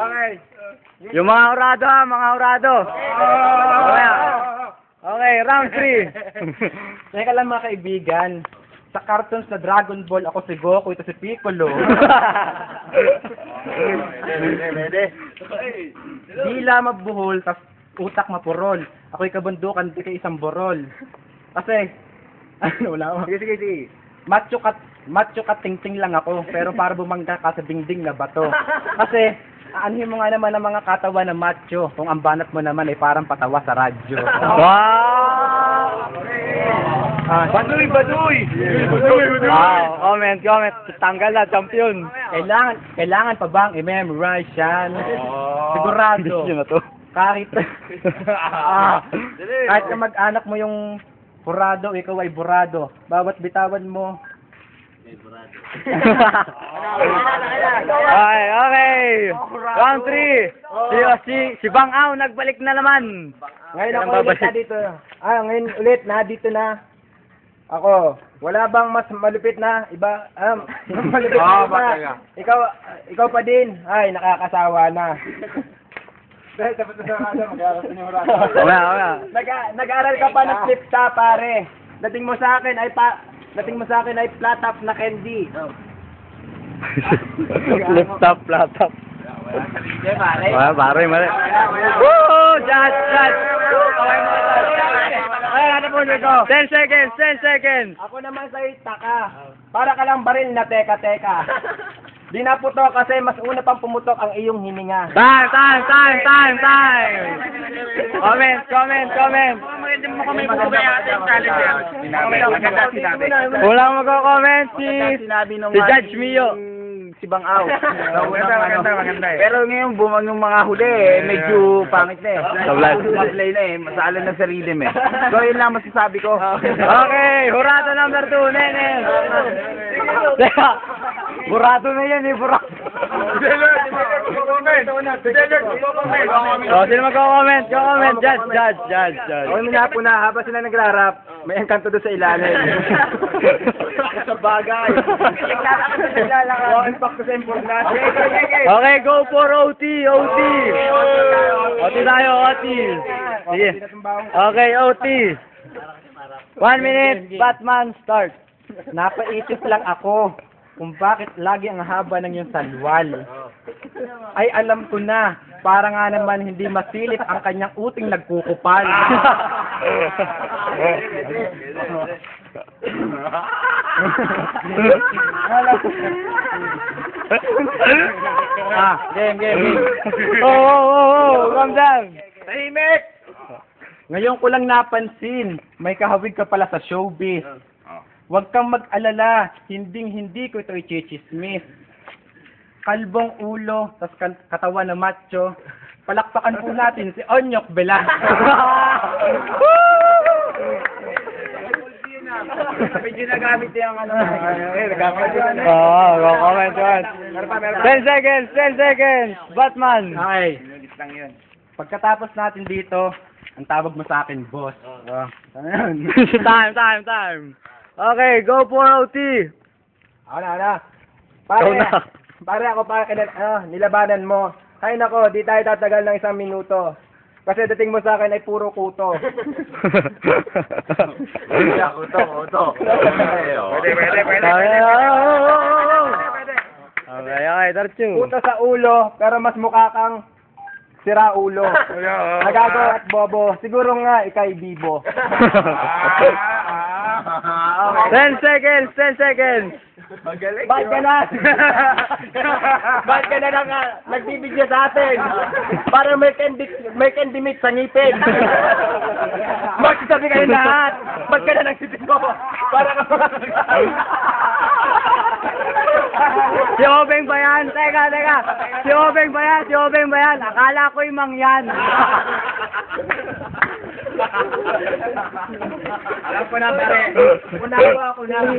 Okay. Yung mga hurado ha, mga hurado. Okay, round 3. Teka lang mga kaibigan. Sa cartoons na Dragon Ball, ako si Goku, ito si Piccolo. Dila mabuhol, tas utak mapurol. Ako'y kabundukan, di kay isang borol. Kasi, wala mo. Sige. Macho kat ting-ting lang ako, pero para bumangga ka sa dingding na bato. Kasi, aanhin mo nga naman ang mga katawan ng macho, kung ang banat mo naman ay parang patawa sa radyo. Wow! Baduy! Wow, comment. Tanggal na, champion. Kailangan pa bang i-memorize yan? Sigurado. Yun na to. Kahit na mag-anak mo yung purado, ikaw ay burado. Bawat bitawan mo. Okay. Round 3. Si Bang Au, nagbalik na naman. Ngayon ako ulit na dito. Ngayon ulit na dito na. Ako, wala bang mas malupit na iba? Malupit na iba. Ikaw pa din. Ay, nakakasawa na. Dahil tapos na sa radio, mag-aaral sa inyo radio. Nag-aaral ka pa ng flip top, pare. Dating mo sa akin ay flat top na candy. Flip top. Pare. Woo! Judge! Ay, ano po nito? 10 seconds. Ako naman sa'yo, taka. Para ka lang baril na teka. Di na putok kasi mas una pang pumutok ang iyong hininga. Time! Comment. Walang magko-comment si Judge Mio. Si Bang Au. Maganda. Pero ngayon yung mga huli medyo pangit na Sablay na masalan na sa rhythm So yun lang masasabi ko. Okay, hurado number 2, Nene. Burado na yan burado. Sino magko-comment? Judge. Okay, muna po na habang sila nagrarap, may engkanto doon sa ilalim. Sa bagay. Back to sa important. Okay, go for OT. OT tayo. Sige. Okay, OT. 1 minute, Batman, start. Napaisip lang ako kung bakit lagi ang haba ng iyong salwal. Ay alam ko na, para nga naman hindi masilip ang kanyang uting nagkukupal. Game. Calm down. Tahimik! Ngayon ko lang napansin, may kahawig ka pala sa showbiz. Huwag kang mag-alala, hindi ko ito i-chismis. Kalbong ulo, tas katawan na macho. Palakpakan po natin si Onyok Velasco. Medyo nagamit yung comment. 10 seconds. Batman. Okay. Pagkatapos natin dito, ang tawag mo sa akin, boss. Time. Okay, go for OT. Ako na. Pare ako nilabanan mo. Ay nako, di tayo tatagal ng 1 minuto. Kasi dating mo sa akin ay puro kuto. Kuto. Pwede. Okay, Darchu. Kuto sa ulo, pero mas mukha kang sira ulo. Nagago at bobo. Siguro nga, ikay bibo. 10 seconds. Magaling. Bakit ka na nagbibigyan sa atin? Para may candy meat sa ngipin. Magsasabi kayo lahat. Ba't ka na nagsisip ko? Para ka Si Obeng ba yan? Teka. Si Obeng ba yan? Akala ko'y mangyan. Alam ko na, pare. Una ko na.